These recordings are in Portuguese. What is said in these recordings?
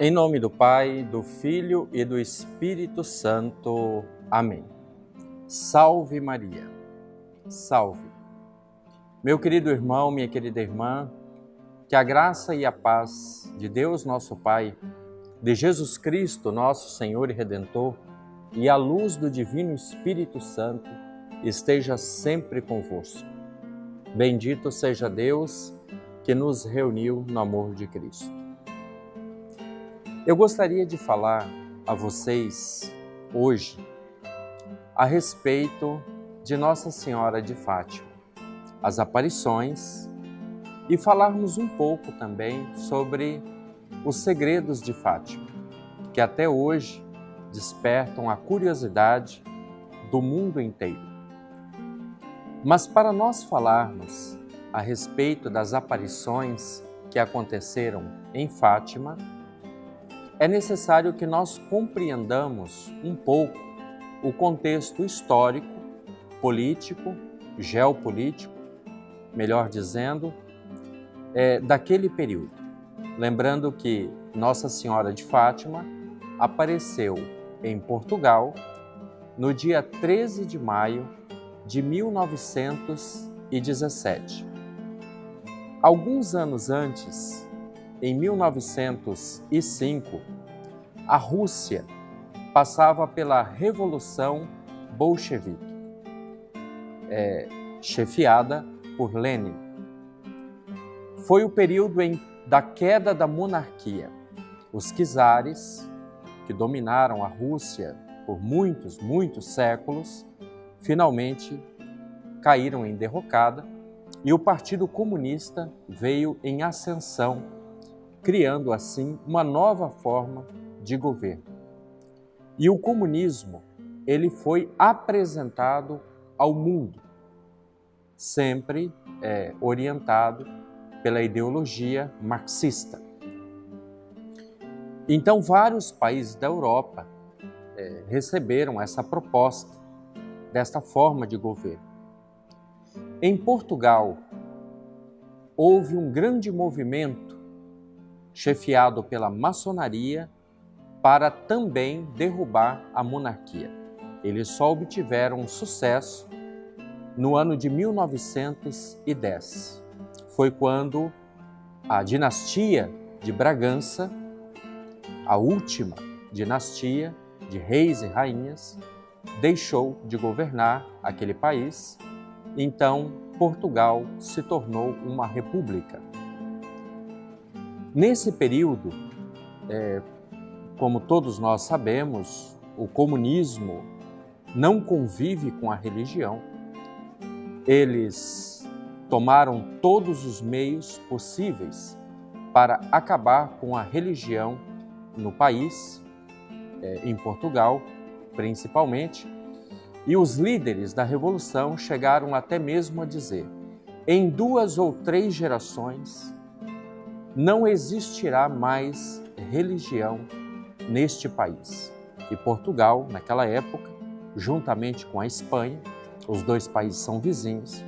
Em nome do Pai, do Filho e do Espírito Santo. Amém. Salve Maria. Salve. Meu querido irmão, minha querida irmã, que a graça e a paz de Deus nosso Pai, de Jesus Cristo, nosso Senhor e Redentor, e a luz do Divino Espírito Santo esteja sempre convosco. Bendito seja Deus que nos reuniu no amor de Cristo. Eu gostaria de falar a vocês hoje a respeito de Nossa Senhora de Fátima, as aparições, e falarmos um pouco também sobre os segredos de Fátima, que até hoje despertam a curiosidade do mundo inteiro. Mas para nós falarmos a respeito das aparições que aconteceram em Fátima, é necessário que nós compreendamos um pouco o contexto histórico, político, geopolítico, melhor dizendo, daquele período. Lembrando que Nossa Senhora de Fátima apareceu em Portugal no dia 13 de maio de 1917. Alguns anos antes, em 1905, a Rússia passava pela Revolução Bolchevique, chefiada por Lenin. Foi o período da queda da monarquia. Os czares, que dominaram a Rússia por muitos séculos, finalmente caíram em derrocada e o Partido Comunista veio em ascensão, criando assim uma nova forma de governo. E o comunismo, ele foi apresentado ao mundo, sempre orientado pela ideologia marxista. Então, vários países da Europa receberam essa proposta, desta forma de governo. Em Portugal, houve um grande movimento chefiado pela maçonaria para também derrubar a monarquia. Eles só obtiveram sucesso no ano de 1910. Foi quando a dinastia de Bragança, a última dinastia de reis e rainhas, deixou de governar aquele país. Então, Portugal se tornou uma república. Nesse período, como todos nós sabemos, o comunismo não convive com a religião. Eles tomaram todos os meios possíveis para acabar com a religião no país, em Portugal principalmente, e os líderes da Revolução chegaram até mesmo a dizer: em 2 ou 3 gerações não existirá mais religião neste país. E Portugal, naquela época, juntamente com a Espanha, os dois países são vizinhos,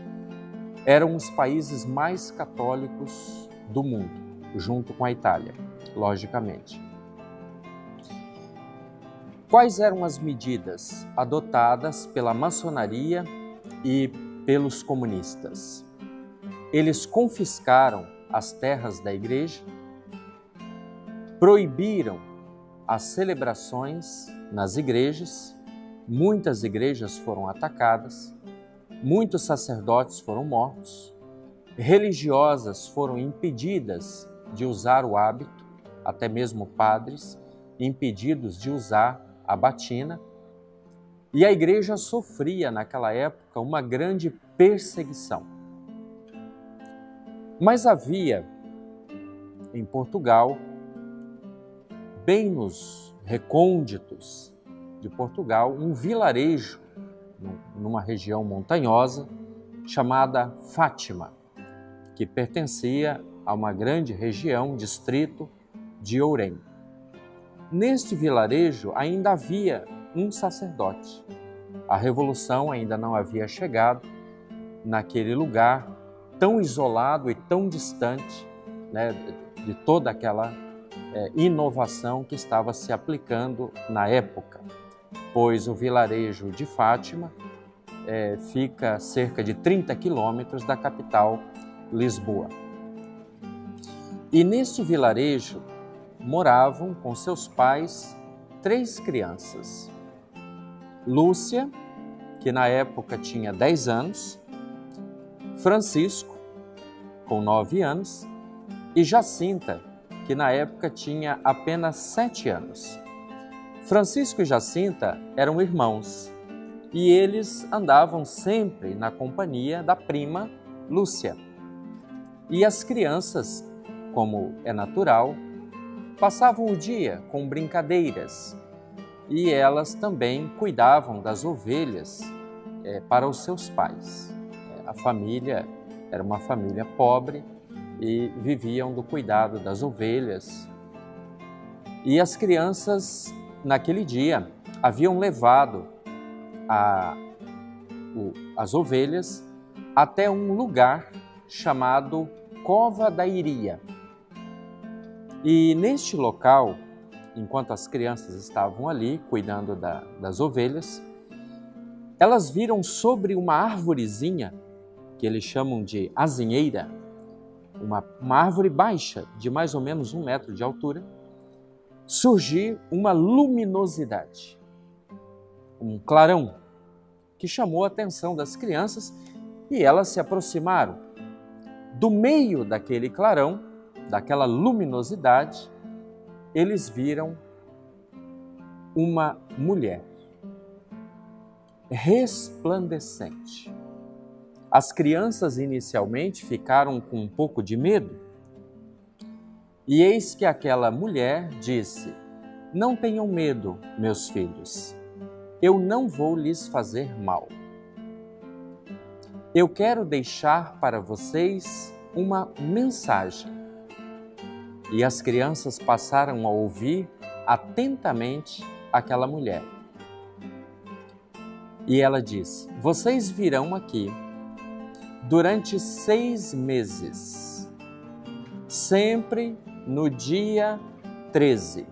eram os países mais católicos do mundo, junto com a Itália, logicamente. Quais eram as medidas adotadas pela maçonaria e pelos comunistas? Eles confiscaram as terras da igreja, proibiram as celebrações nas igrejas, muitas igrejas foram atacadas, muitos sacerdotes foram mortos, religiosas foram impedidas de usar o hábito, até mesmo padres impedidos de usar a batina, e a igreja sofria naquela época uma grande perseguição. Mas havia em Portugal, bem nos recônditos de Portugal, um vilarejo numa região montanhosa chamada Fátima, que pertencia a uma grande região, distrito de Ourém. Neste vilarejo ainda havia um sacerdote. A Revolução ainda não havia chegado naquele lugar tão isolado e tão distante, né, de toda aquela inovação que estava se aplicando na época, pois o vilarejo de Fátima fica a cerca de 30 quilômetros da capital, Lisboa. E neste vilarejo moravam com seus pais 3 crianças. Lúcia, que na época tinha 10 anos, Francisco, com 9 anos, e Jacinta, que na época tinha apenas 7 anos. Francisco e Jacinta eram irmãos e eles andavam sempre na companhia da prima Lúcia. E as crianças, como é natural, passavam o dia com brincadeiras e elas também cuidavam das ovelhas para os seus pais. A família era uma família pobre e viviam do cuidado das ovelhas. E as crianças, naquele dia, haviam levado as ovelhas até um lugar chamado Cova da Iria. E neste local, enquanto as crianças estavam ali cuidando das ovelhas, elas viram sobre uma arvorezinha, que eles chamam de azinheira, uma árvore baixa, de mais ou menos 1 metro de altura, surgir uma luminosidade, um clarão, que chamou a atenção das crianças e elas se aproximaram. Do meio daquele clarão, daquela luminosidade, eles viram uma mulher resplandecente. As crianças inicialmente ficaram com um pouco de medo, e eis que aquela mulher disse: "Não tenham medo, meus filhos, eu não vou lhes fazer mal. Eu quero deixar para vocês uma mensagem." E as crianças passaram a ouvir atentamente aquela mulher. E ela disse: "Vocês virão aqui durante 6 meses, sempre no dia 13,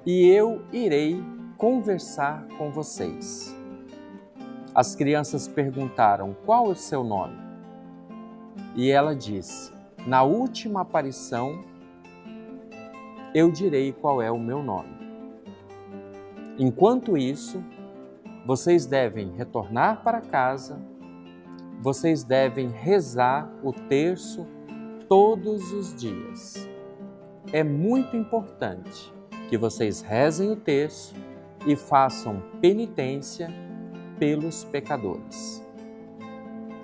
e eu irei conversar com vocês." As crianças perguntaram: "Qual é o seu nome?" E ela disse: "Na última aparição, eu direi qual é o meu nome. Enquanto isso, vocês devem retornar para casa, vocês devem rezar o terço todos os dias. É muito importante que vocês rezem o terço e façam penitência pelos pecadores."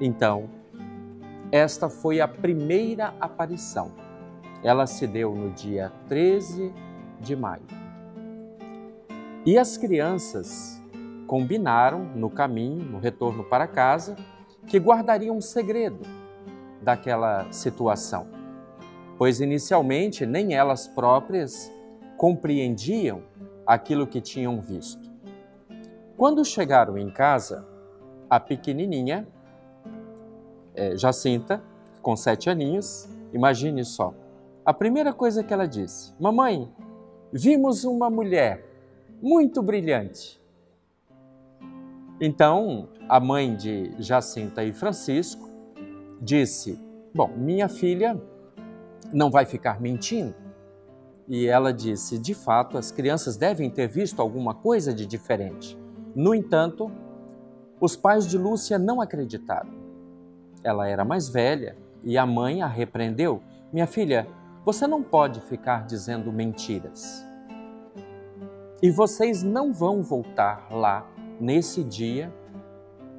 Então, esta foi a primeira aparição. Ela se deu no dia 13 de maio. E as crianças combinaram no caminho, no retorno para casa, que guardariam um segredo daquela situação, pois inicialmente nem elas próprias compreendiam aquilo que tinham visto. Quando chegaram em casa, a pequenininha, Jacinta, com 7 aninhos, imagine só, a primeira coisa que ela disse: "Mamãe, vimos uma mulher muito brilhante." Então, a mãe de Jacinta e Francisco disse: "Bom, minha filha não vai ficar mentindo." E ela disse: "De fato, as crianças devem ter visto alguma coisa de diferente." No entanto, os pais de Lúcia não acreditaram. Ela era mais velha e a mãe a repreendeu: "Minha filha, você não pode ficar dizendo mentiras. E vocês não vão voltar lá nesse dia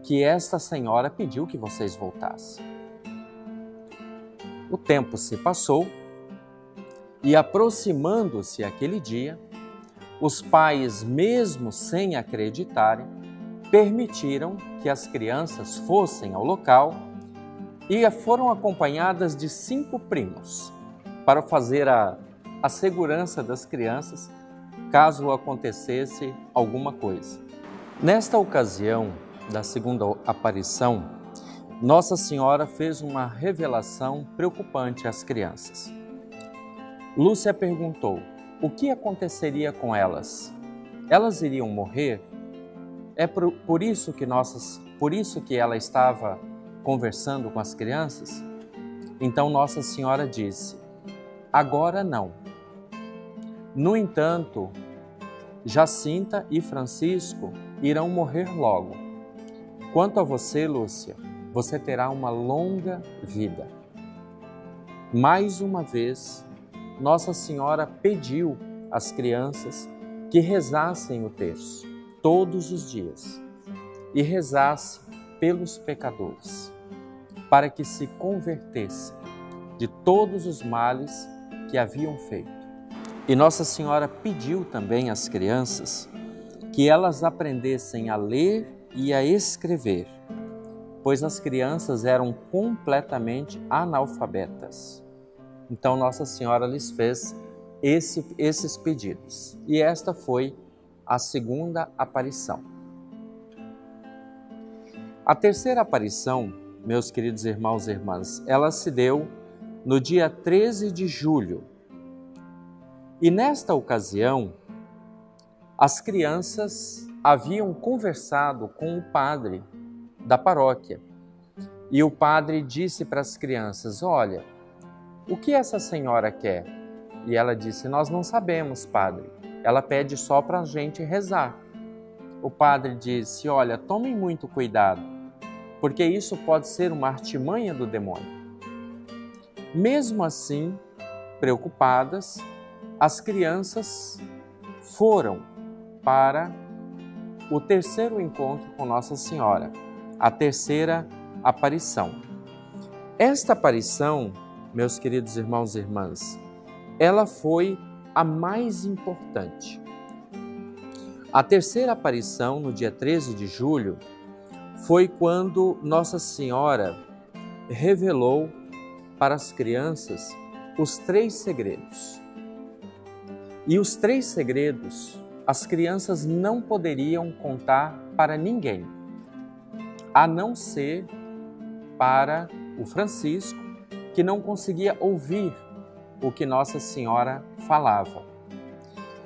que esta senhora pediu que vocês voltassem." O tempo se passou e, aproximando-se aquele dia, os pais, mesmo sem acreditarem, permitiram que as crianças fossem ao local e foram acompanhadas de 5 primos para fazer a segurança das crianças caso acontecesse alguma coisa. Nesta ocasião da segunda aparição, Nossa Senhora fez uma revelação preocupante às crianças. Lúcia perguntou: o que aconteceria com elas? Elas iriam morrer? É por isso que ela estava conversando com as crianças? Então Nossa Senhora disse: agora não. No entanto, Jacinta e Francisco irão morrer logo. Quanto a você, Lúcia, você terá uma longa vida. Mais uma vez, Nossa Senhora pediu às crianças que rezassem o terço todos os dias e rezasse pelos pecadores, para que se convertessem de todos os males que haviam feito. E Nossa Senhora pediu também às crianças que elas aprendessem a ler e a escrever, pois as crianças eram completamente analfabetas. Então Nossa Senhora lhes fez esses pedidos. E esta foi a segunda aparição. A terceira aparição, meus queridos irmãos e irmãs, ela se deu no dia 13 de julho. E nesta ocasião, as crianças haviam conversado com o padre da paróquia. E o padre disse para as crianças: olha, o que essa senhora quer? E ela disse: nós não sabemos, padre. Ela pede só para a gente rezar. O padre disse: olha, tomem muito cuidado, porque isso pode ser uma artimanha do demônio. Mesmo assim, preocupadas, as crianças foram para o terceiro encontro com Nossa Senhora, a terceira aparição. Esta aparição, meus queridos irmãos e irmãs, ela foi a mais importante. A terceira aparição, no dia 13 de julho, foi quando Nossa Senhora revelou para as crianças os 3 segredos. E os 3 segredos as crianças não poderiam contar para ninguém, a não ser para o Francisco, que não conseguia ouvir o que Nossa Senhora falava.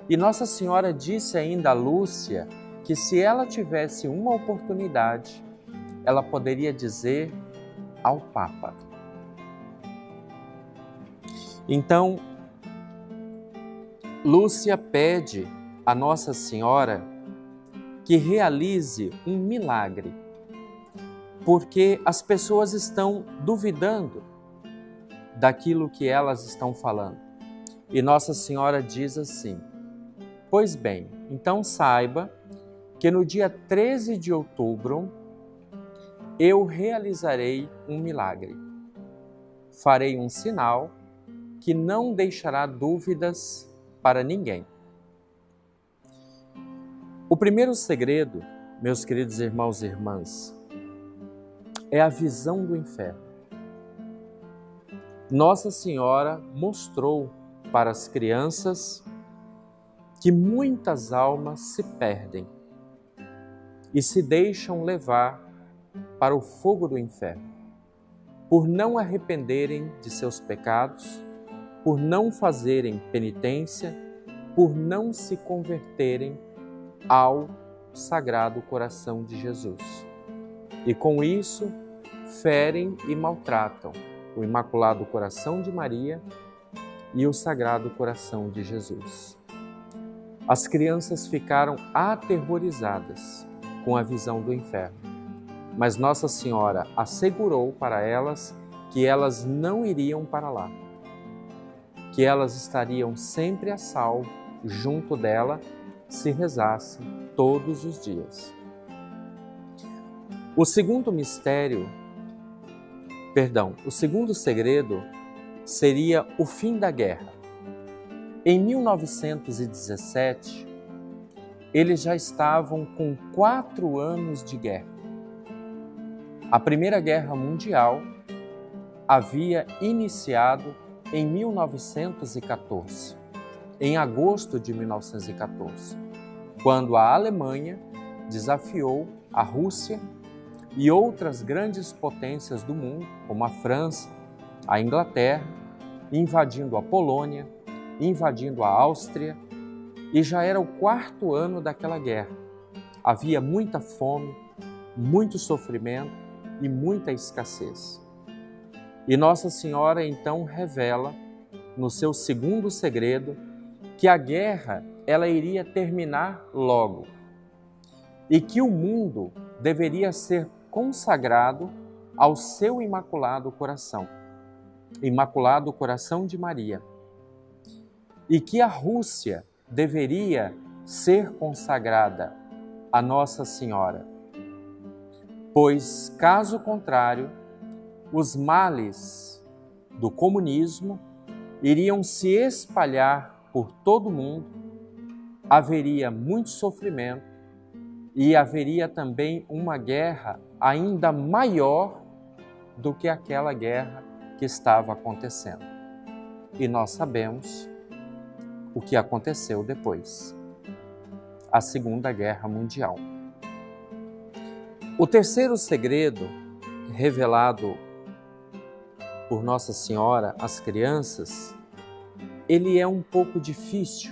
E Nossa Senhora disse ainda a Lúcia que se ela tivesse uma oportunidade, ela poderia dizer ao Papa. Então, Lúcia pede a Nossa Senhora que realize um milagre, porque as pessoas estão duvidando daquilo que elas estão falando. E Nossa Senhora diz assim: pois bem, então saiba que no dia 13 de outubro eu realizarei um milagre. Farei um sinal que não deixará dúvidas para ninguém. O primeiro segredo, meus queridos irmãos e irmãs, é a visão do inferno. Nossa Senhora mostrou para as crianças que muitas almas se perdem e se deixam levar para o fogo do inferno, por não arrependerem de seus pecados, por não fazerem penitência, por não se converterem ao Sagrado Coração de Jesus. E com isso, ferem e maltratam o Imaculado Coração de Maria e o Sagrado Coração de Jesus. As crianças ficaram aterrorizadas com a visão do inferno, mas Nossa Senhora assegurou para elas que elas não iriam para lá, que elas estariam sempre a salvo junto dela se rezassem todos os dias. O segundo segredo seria o fim da guerra. Em 1917, eles já estavam com 4 anos de guerra. A Primeira Guerra Mundial havia iniciado em 1914, em agosto de 1914, quando a Alemanha desafiou a Rússia e outras grandes potências do mundo, como a França, a Inglaterra, invadindo a Polônia, invadindo a Áustria, e já era o 4º ano daquela guerra. Havia muita fome, muito sofrimento e muita escassez. E Nossa Senhora então revela, no seu 2º segredo, que a guerra ela iria terminar logo e que o mundo deveria ser consagrado ao seu Imaculado Coração de Maria, e que a Rússia deveria ser consagrada a Nossa Senhora, pois, caso contrário, os males do comunismo iriam se espalhar por todo o mundo, haveria muito sofrimento e haveria também uma guerra ainda maior do que aquela guerra que estava acontecendo. E nós sabemos o que aconteceu depois, a Segunda Guerra Mundial. O 3º segredo revelado por Nossa Senhora às crianças, ele é um pouco difícil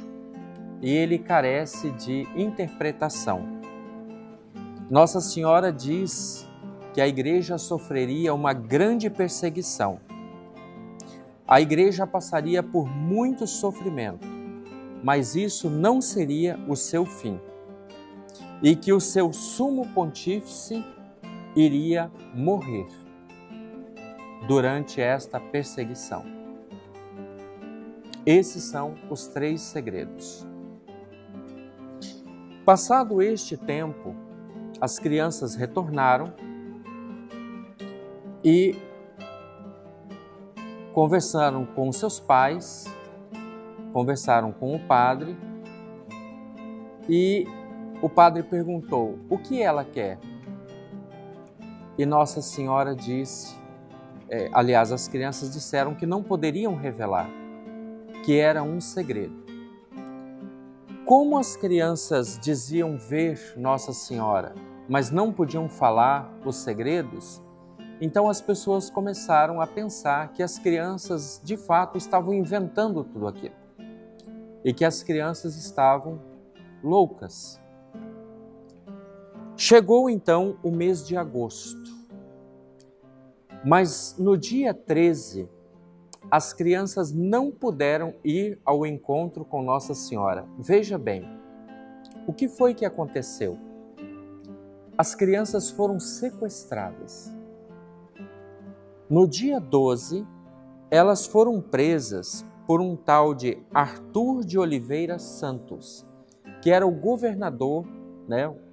e ele carece de interpretação. Nossa Senhora diz que a Igreja sofreria uma grande perseguição. A Igreja passaria por muito sofrimento, mas isso não seria o seu fim. E que o seu sumo pontífice iria morrer durante esta perseguição. Esses são os 3 segredos. Passado este tempo, as crianças retornaram e conversaram com seus pais, conversaram com o padre, e o padre perguntou: o que ela quer? E Nossa Senhora disse, aliás, as crianças disseram que não poderiam revelar, que era um segredo. Como as crianças diziam ver Nossa Senhora, mas não podiam falar os segredos, então as pessoas começaram a pensar que as crianças de fato estavam inventando tudo aquilo e que as crianças estavam loucas. Chegou então o mês de agosto, mas no dia 13, as crianças não puderam ir ao encontro com Nossa Senhora. Veja bem, o que foi que aconteceu? As crianças foram sequestradas. No dia 12, elas foram presas por um tal de Arthur de Oliveira Santos, que era o governador,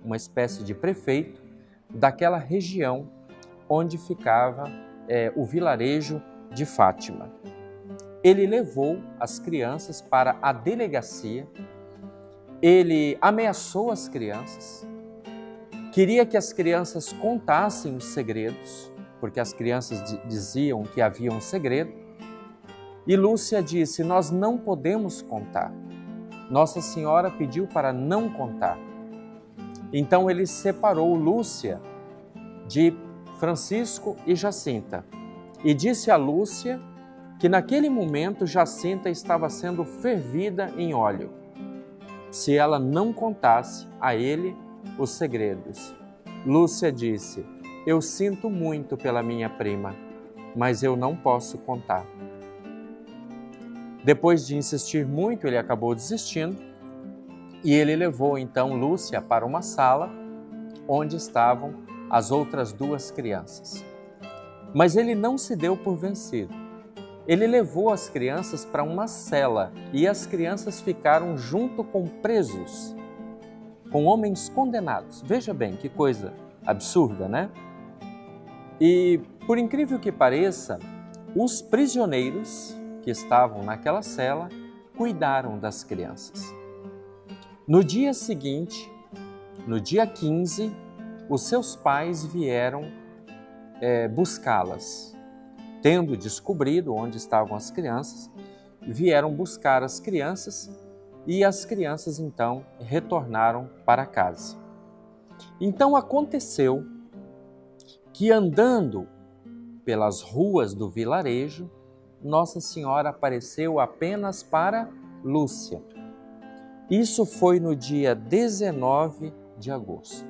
uma espécie de prefeito, daquela região onde ficava o vilarejo de Fátima. Ele levou as crianças para a delegacia, ele ameaçou as crianças, queria que as crianças contassem os segredos, porque as crianças diziam que havia um segredo, e Lúcia disse: nós não podemos contar. Nossa Senhora pediu para não contar. Então ele separou Lúcia de Francisco e Jacinta e disse a Lúcia que naquele momento Jacinta estava sendo fervida em óleo, se ela não contasse a ele os segredos. Lúcia disse: eu sinto muito pela minha prima, mas eu não posso contar. Depois de insistir muito, ele acabou desistindo e ele levou então Lúcia para uma sala onde estavam as outras 2 crianças. Mas ele não se deu por vencido. Ele levou as crianças para uma cela e as crianças ficaram junto com presos, com homens condenados. Veja bem, que coisa absurda, né? E, por incrível que pareça, os prisioneiros que estavam naquela cela cuidaram das crianças. No dia seguinte, no dia 15, os seus pais vieram buscá-las. Tendo descobrido onde estavam as crianças, vieram buscar as crianças e as crianças então retornaram para casa. Então aconteceu que, andando pelas ruas do vilarejo, Nossa Senhora apareceu apenas para Lúcia. Isso foi no dia 19 de agosto.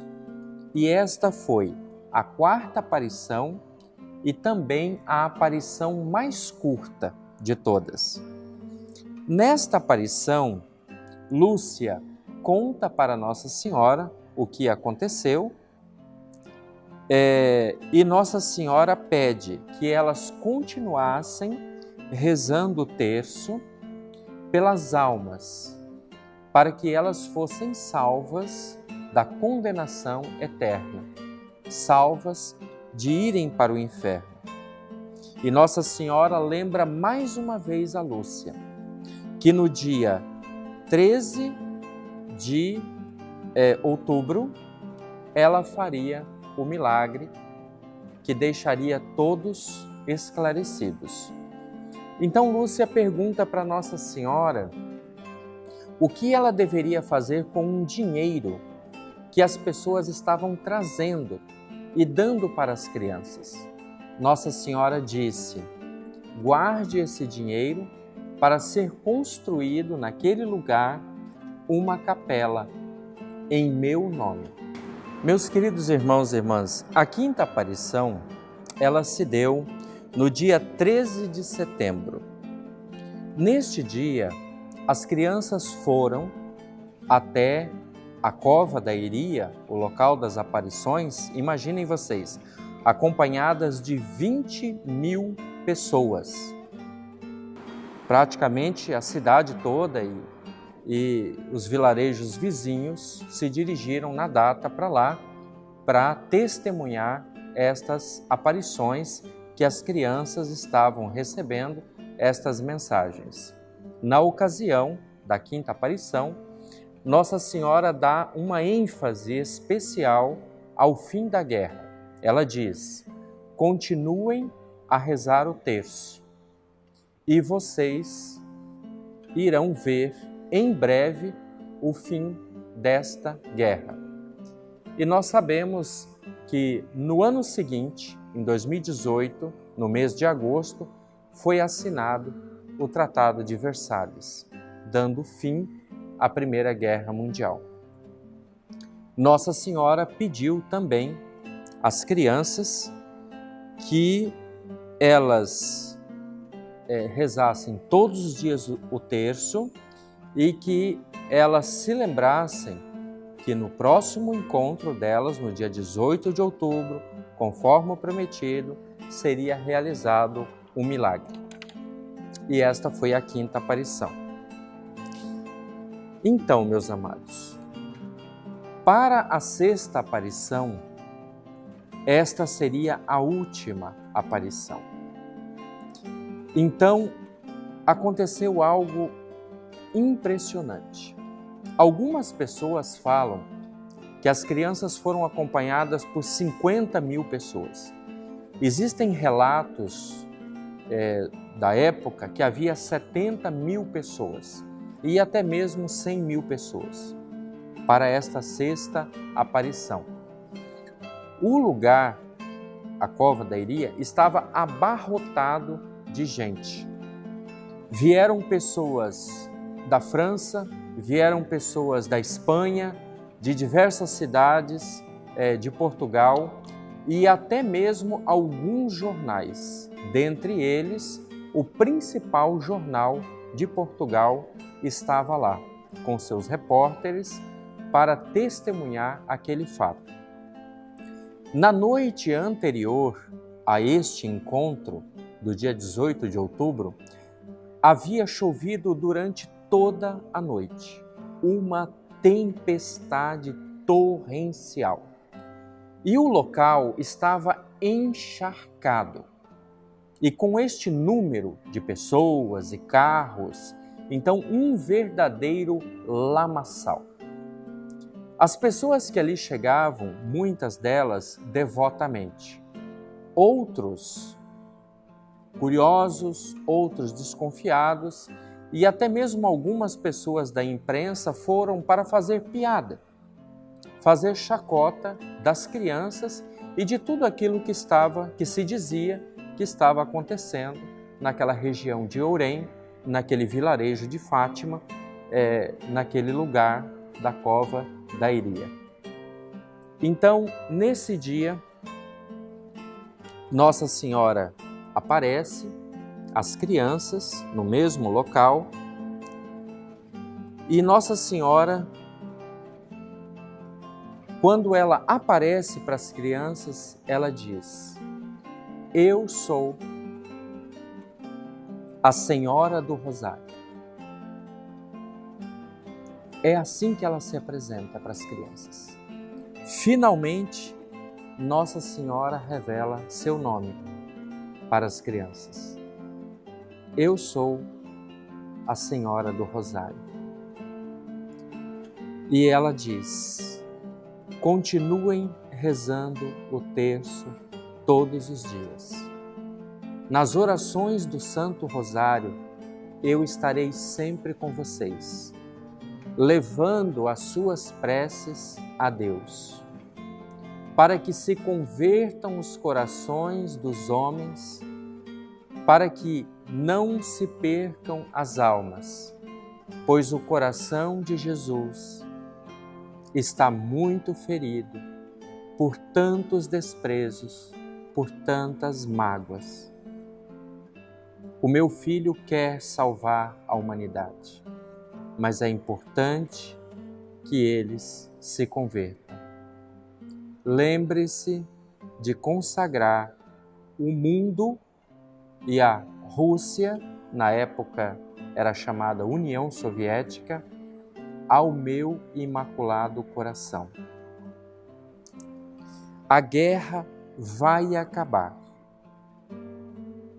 E esta foi a quarta aparição e também a aparição mais curta de todas. Nesta aparição, Lúcia conta para Nossa Senhora o que aconteceu e Nossa Senhora pede que elas continuassem rezando o terço pelas almas, para que elas fossem salvas da condenação eterna, salvas de irem para o inferno. E Nossa Senhora lembra mais uma vez a Lúcia, que no dia 13 de outubro, ela faria o milagre que deixaria todos esclarecidos. Então Lúcia pergunta para Nossa Senhora o que ela deveria fazer com um dinheiro que as pessoas estavam trazendo e dando para as crianças. Nossa Senhora disse: guarde esse dinheiro para ser construído naquele lugar uma capela em meu nome. Meus queridos irmãos e irmãs, a quinta aparição, ela se deu no dia 13 de setembro. Neste dia, as crianças foram até a Cova da Iria, o local das aparições, imaginem vocês, acompanhadas de 20.000 pessoas. Praticamente a cidade toda e os vilarejos vizinhos se dirigiram na data para lá para testemunhar estas aparições que as crianças estavam recebendo, estas mensagens. Na ocasião da quinta aparição, Nossa Senhora dá uma ênfase especial ao fim da guerra. Ela diz: continuem a rezar o terço e vocês irão ver em breve o fim desta guerra. E nós sabemos que no ano seguinte, em 2018, no mês de agosto, foi assinado o Tratado de Versalhes, dando fim à Primeira Guerra Mundial. Nossa Senhora pediu também às crianças que elas rezassem todos os dias o terço e que elas se lembrassem que no próximo encontro delas, no dia 18 de outubro, conforme o prometido, seria realizado um milagre. E esta foi a quinta aparição. Então, meus amados, para a sexta aparição, esta seria a última aparição. Então, aconteceu algo impressionante. Algumas pessoas falam que as crianças foram acompanhadas por 50.000 pessoas. Existem relatos da época que havia 70.000 pessoas e até mesmo 100.000 pessoas para esta sexta aparição. O lugar, a Cova da Iria, estava abarrotado de gente. Vieram pessoas da França, vieram pessoas da Espanha, de diversas cidades de Portugal e até mesmo alguns jornais. Dentre eles, o principal jornal de Portugal estava lá, com seus repórteres, para testemunhar aquele fato. Na noite anterior a este encontro, do dia 18 de outubro, havia chovido durante toda a noite, uma tempestade torrencial. E o local estava encharcado. E com este número de pessoas e carros, então um verdadeiro lamaçal. As pessoas que ali chegavam, muitas delas devotamente. Outros curiosos, outros desconfiados, e até mesmo algumas pessoas da imprensa foram para fazer piada, fazer chacota das crianças e de tudo aquilo que se dizia que estava acontecendo naquela região de Ourém, naquele vilarejo de Fátima, naquele lugar da cova da Iria. Então, nesse dia, Nossa Senhora aparece, as crianças no mesmo local, e Nossa Senhora, quando ela aparece para as crianças, ela diz: eu sou a Senhora do Rosário. É assim que ela se apresenta para as crianças. Finalmente, Nossa Senhora revela seu nome para as crianças. Eu sou a Senhora do Rosário. E ela diz: continuem rezando o terço todos os dias. Nas orações do Santo Rosário, eu estarei sempre com vocês, levando as suas preces a Deus, para que se convertam os corações dos homens, para que não se percam as almas, pois o coração de Jesus está muito ferido por tantos desprezos, por tantas mágoas. O meu filho quer salvar a humanidade, mas é importante que eles se convertam. Lembre-se de consagrar o mundo e a Rússia, na época era chamada União Soviética, ao meu imaculado coração. A guerra vai acabar.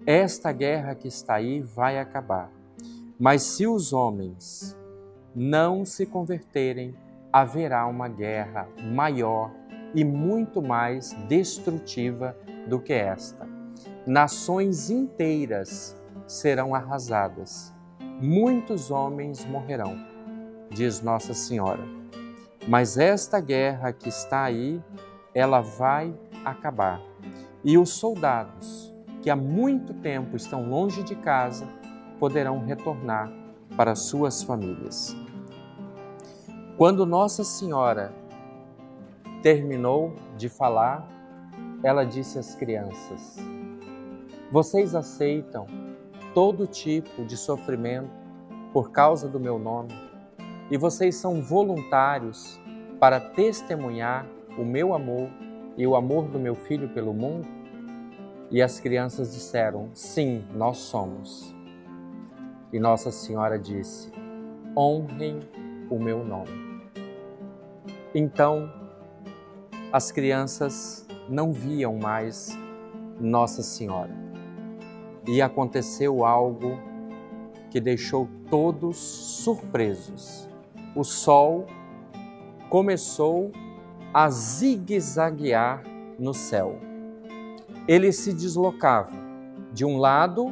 Esta guerra que está aí vai acabar. Mas se os homens não se converterem, haverá uma guerra maior e muito mais destrutiva do que esta. Nações inteiras serão arrasadas. Muitos homens morrerão, diz Nossa Senhora. Mas esta guerra que está aí, ela vai acabar. E os soldados que há muito tempo estão longe de casa poderão retornar para suas famílias. Quando Nossa Senhora terminou de falar, ela disse às crianças: vocês aceitam todo tipo de sofrimento por causa do meu nome e vocês são voluntários para testemunhar o meu amor e o amor do meu filho pelo mundo? E as crianças disseram: sim, nós somos. E Nossa Senhora disse: honrem o meu nome. Então, as crianças não viam mais Nossa Senhora. E aconteceu algo que deixou todos surpresos. O sol começou a zigue-zaguear no céu. Ele se deslocava de um lado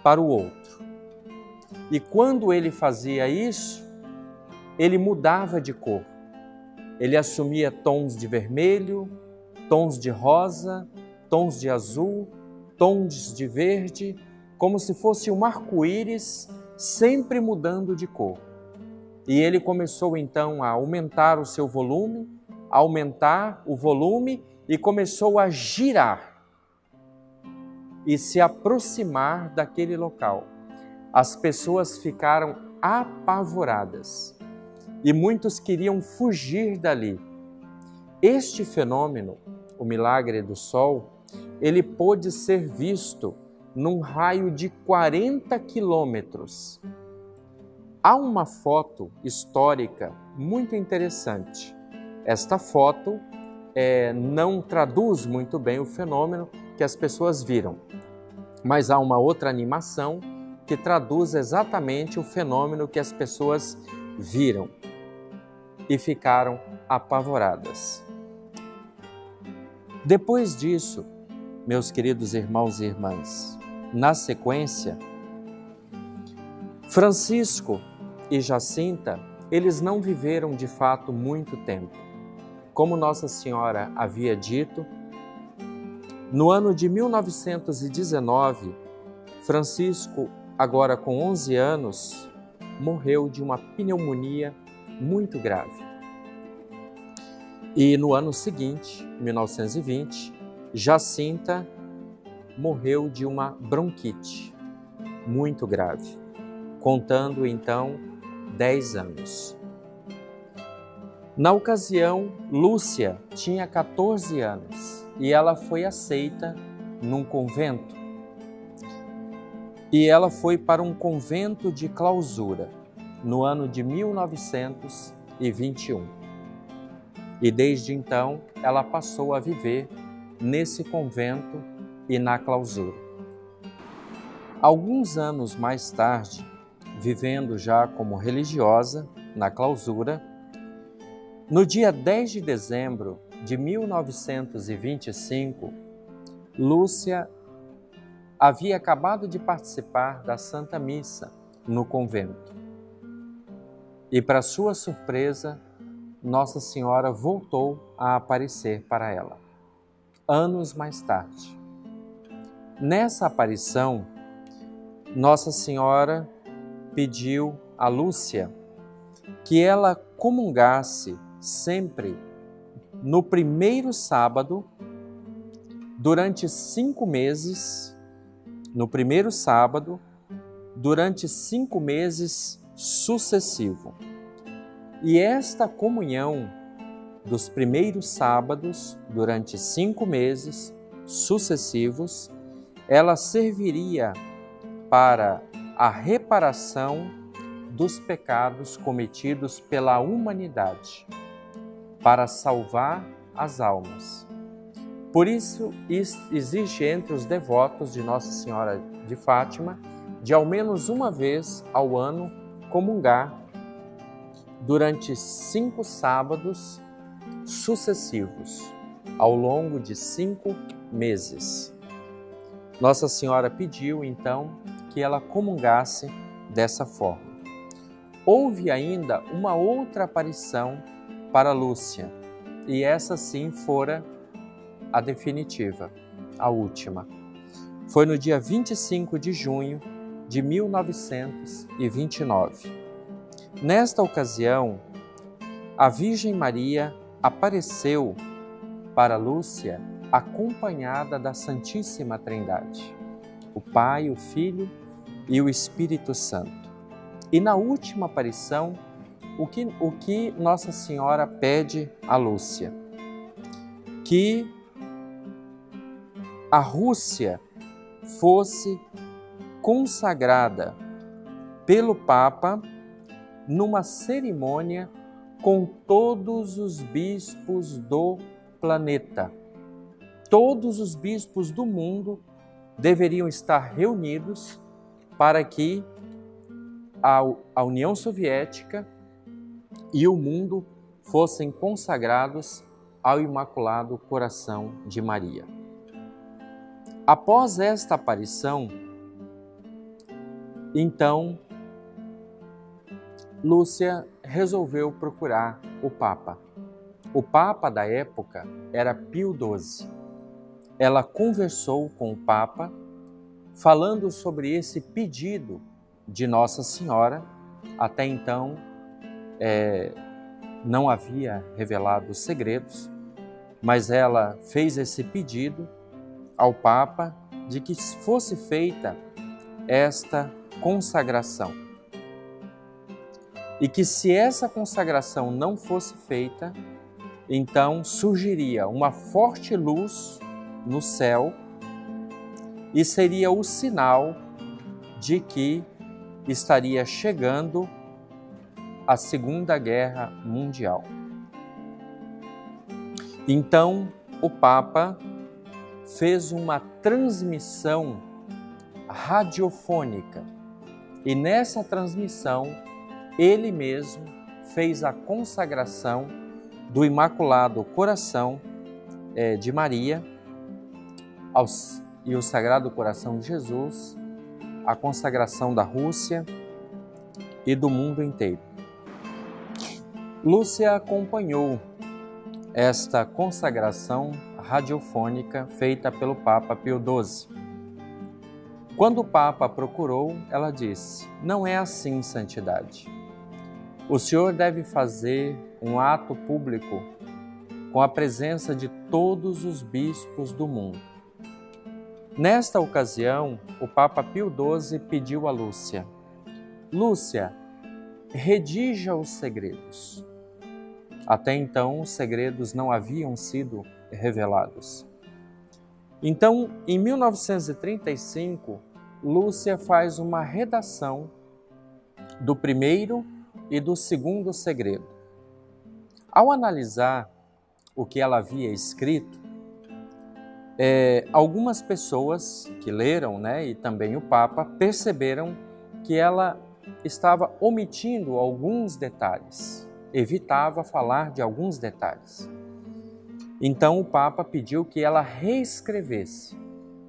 para o outro. E quando ele fazia isso, ele mudava de cor. Ele assumia tons de vermelho, tons de rosa, tons de azul, tons de verde, como se fosse um arco-íris sempre mudando de cor. E ele começou então a aumentar o seu volume, aumentar o volume e começou a girar e se aproximar daquele local. As pessoas ficaram apavoradas e muitos queriam fugir dali. Este fenômeno, o milagre do sol, ele pôde ser visto num raio de 40 quilômetros. Há uma foto histórica muito interessante. Esta foto não traduz muito bem o fenômeno que as pessoas viram, mas há uma outra animação que traduz exatamente o fenômeno que as pessoas viram e ficaram apavoradas. Depois disso, meus queridos irmãos e irmãs, na sequência, Francisco e Jacinta, eles não viveram de fato muito tempo. Como Nossa Senhora havia dito, no ano de 1919, Francisco agora com 11 anos, morreu de uma pneumonia muito grave. E no ano seguinte, 1920, Jacinta morreu de uma bronquite muito grave, contando então 10 anos. Na ocasião, Lúcia tinha 14 anos e ela foi aceita num convento. E ela foi para um convento de clausura no ano de 1921. E desde então, ela passou a viver nesse convento e na clausura. Alguns anos mais tarde, vivendo já como religiosa na clausura, no dia 10 de dezembro de 1925, Lúcia havia acabado de participar da Santa Missa no convento. E, para sua surpresa, Nossa Senhora voltou a aparecer para ela, anos mais tarde. Nessa aparição, Nossa Senhora pediu a Lúcia que ela comungasse sempre no primeiro sábado, durante 5 meses, no primeiro sábado, durante 5 meses sucessivo. E esta comunhão dos primeiros sábados, durante 5 meses sucessivos, ela serviria para a reparação dos pecados cometidos pela humanidade, para salvar as almas. Por isso, existe entre os devotos de Nossa Senhora de Fátima, de ao menos uma vez ao ano, comungar durante 5 sábados sucessivos, ao longo de 5 meses. Nossa Senhora pediu, então, que ela comungasse dessa forma. Houve ainda uma outra aparição para Lúcia, e essa sim fora a definitiva, a última. Foi no dia 25 de junho de 1929. Nesta ocasião, a Virgem Maria apareceu para Lúcia acompanhada da Santíssima Trindade, o Pai, o Filho e o Espírito Santo. E na última aparição, o que Nossa Senhora pede a Lúcia? Que a Rússia fosse consagrada pelo Papa numa cerimônia com todos os bispos do planeta. Todos os bispos do mundo deveriam estar reunidos para que a União Soviética e o mundo fossem consagrados ao Imaculado Coração de Maria. Após esta aparição, então, Lúcia resolveu procurar o Papa. O Papa da época era Pio XII. Ela conversou com o Papa, falando sobre esse pedido de Nossa Senhora. Até então, não havia revelado os segredos, mas ela fez esse pedido ao Papa de que fosse feita esta consagração. E que se essa consagração não fosse feita, então surgiria uma forte luz no céu e seria o sinal de que estaria chegando a Segunda Guerra Mundial. Então, o Papa fez uma transmissão radiofônica e nessa transmissão ele mesmo fez a consagração do Imaculado Coração de Maria e o Sagrado Coração de Jesus, a consagração da Rússia e do mundo inteiro. Lúcia acompanhou esta consagração radiofônica feita pelo Papa Pio XII. Quando o Papa a procurou, ela disse: "Não é assim, Santidade. O senhor deve fazer um ato público com a presença de todos os bispos do mundo." Nesta ocasião, o Papa Pio XII pediu a Lúcia: "Lúcia, redija os segredos." Até então, os segredos não haviam sido revelados. Então, em 1935, Lúcia faz uma redação do primeiro e do segundo segredo. Ao analisar o que ela havia escrito, algumas pessoas que leram, e também o Papa, perceberam que ela estava omitindo alguns detalhes, evitava falar de alguns detalhes. Então o Papa pediu que ela reescrevesse,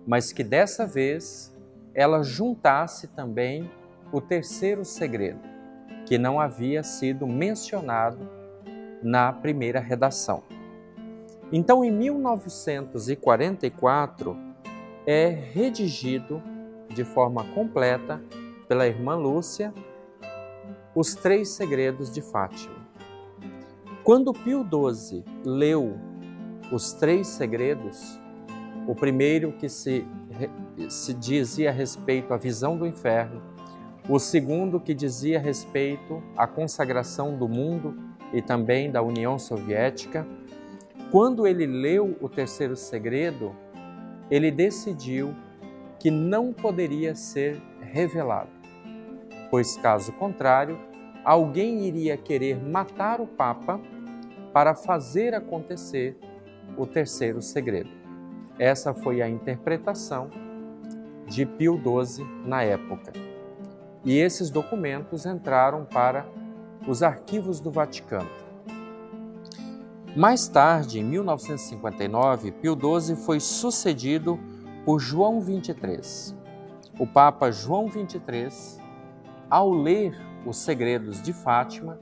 mas que dessa vez ela juntasse também o terceiro segredo, que não havia sido mencionado na primeira redação. Então, em 1944, é redigido de forma completa pela irmã Lúcia os 3 segredos de Fátima. Quando Pio XII leu os 3 segredos, o primeiro que se dizia a respeito à visão do inferno, o segundo que dizia a respeito à consagração do mundo e também da União Soviética, quando ele leu o terceiro segredo, ele decidiu que não poderia ser revelado, pois caso contrário, alguém iria querer matar o Papa para fazer acontecer o terceiro segredo. Essa foi a interpretação de Pio XII na época. E esses documentos entraram para os arquivos do Vaticano. Mais tarde, em 1959, Pio XII foi sucedido por João XXIII. O Papa João XXIII, ao ler os segredos de Fátima,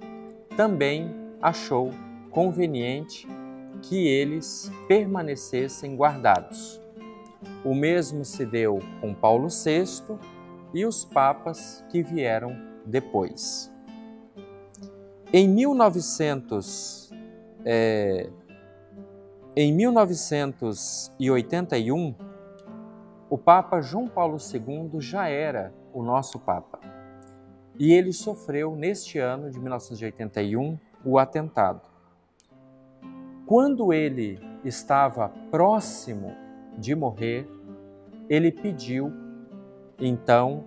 também achou conveniente que eles permanecessem guardados. O mesmo se deu com Paulo VI e os papas que vieram depois. Em 1981, o Papa João Paulo II já era o nosso Papa. E ele sofreu, neste ano de 1981, o atentado. Quando ele estava próximo de morrer, ele pediu, então,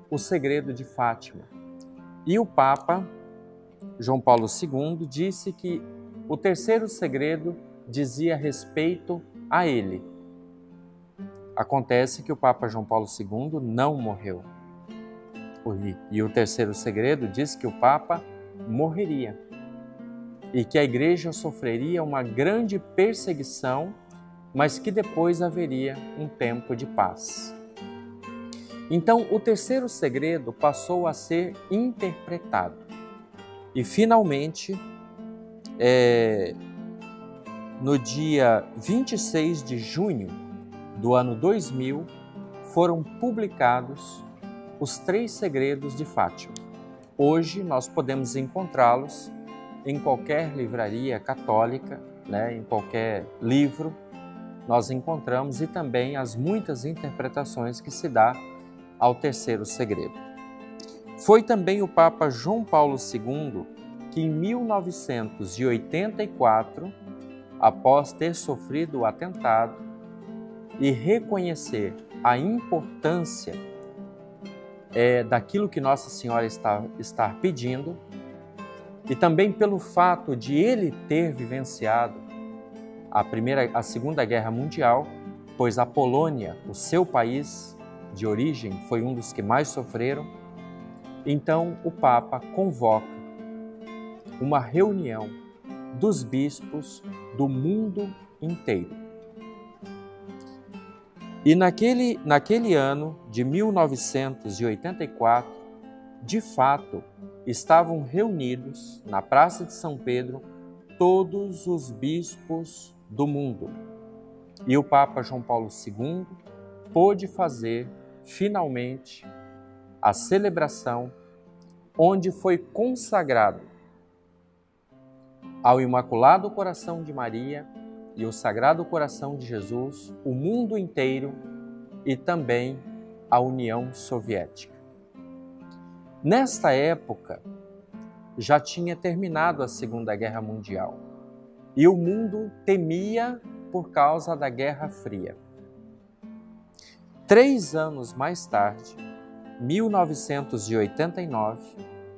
o segredo de Fátima. E o Papa João Paulo II disse que o terceiro segredo dizia respeito a ele. Acontece que o Papa João Paulo II não morreu. E o terceiro segredo diz que o Papa morreria e que a Igreja sofreria uma grande perseguição, mas que depois haveria um tempo de paz. Então, o terceiro segredo passou a ser interpretado. E, finalmente, no dia 26 de junho do ano 2000, foram publicados os 3 segredos de Fátima. Hoje, nós podemos encontrá-los em qualquer livraria católica, em qualquer livro, nós encontramos, e também as muitas interpretações que se dá ao terceiro segredo. Foi também o Papa João Paulo II que, em 1984, após ter sofrido o atentado e reconhecer a importância daquilo que Nossa Senhora está pedindo, e também pelo fato de ele ter vivenciado a Segunda Guerra Mundial, pois a Polônia, o seu país de origem, foi um dos que mais sofreram. Então o Papa convoca uma reunião dos bispos do mundo inteiro. E naquele ano de 1984, de fato, estavam reunidos na Praça de São Pedro todos os bispos do mundo. E o Papa João Paulo II pôde fazer finalmente, a celebração onde foi consagrado ao Imaculado Coração de Maria e o Sagrado Coração de Jesus o mundo inteiro e também a União Soviética. Nesta época, já tinha terminado a Segunda Guerra Mundial e o mundo temia por causa da Guerra Fria. 3 anos mais tarde, 1989,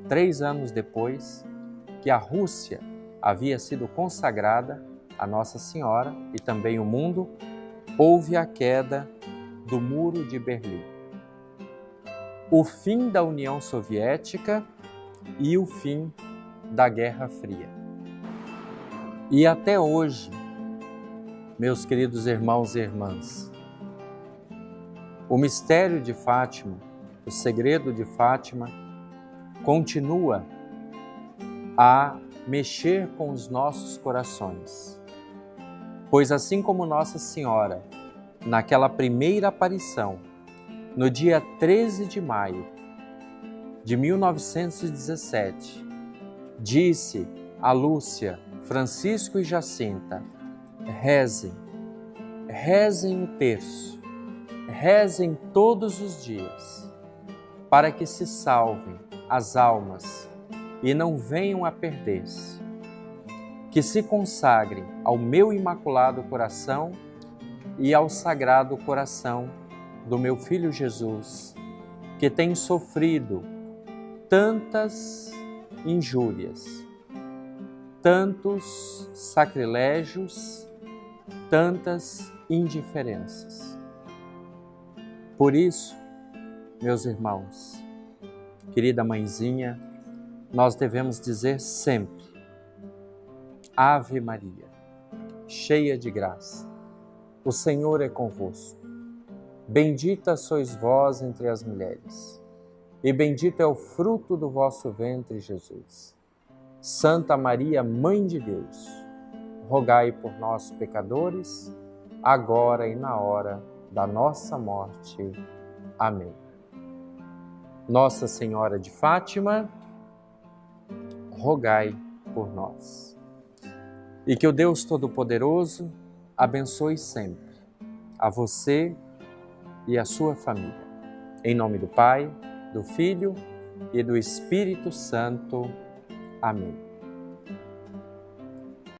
3 anos depois que a Rússia havia sido consagrada a Nossa Senhora e também o mundo, houve a queda do Muro de Berlim. O fim da União Soviética e o fim da Guerra Fria. E até hoje, meus queridos irmãos e irmãs, o mistério de Fátima, o segredo de Fátima, continua a mexer com os nossos corações. Pois assim como Nossa Senhora, naquela primeira aparição, no dia 13 de maio de 1917, disse a Lúcia, Francisco e Jacinta: rezem, rezem o terço, rezem todos os dias, para que se salvem as almas e não venham a perder-se. Que se consagrem ao meu Imaculado Coração e ao Sagrado Coração do meu Filho Jesus, que tem sofrido tantas injúrias, tantos sacrilégios, tantas indiferenças. Por isso, meus irmãos, querida mãezinha, nós devemos dizer sempre: Ave Maria, cheia de graça, o Senhor é convosco. Bendita sois vós entre as mulheres, e bendito é o fruto do vosso ventre, Jesus. Santa Maria, Mãe de Deus, rogai por nós, pecadores, agora e na hora da nossa morte. Amém. Nossa Senhora de Fátima, rogai por nós. E que o Deus Todo-Poderoso abençoe sempre a você e a sua família. Em nome do Pai, do Filho e do Espírito Santo. Amém.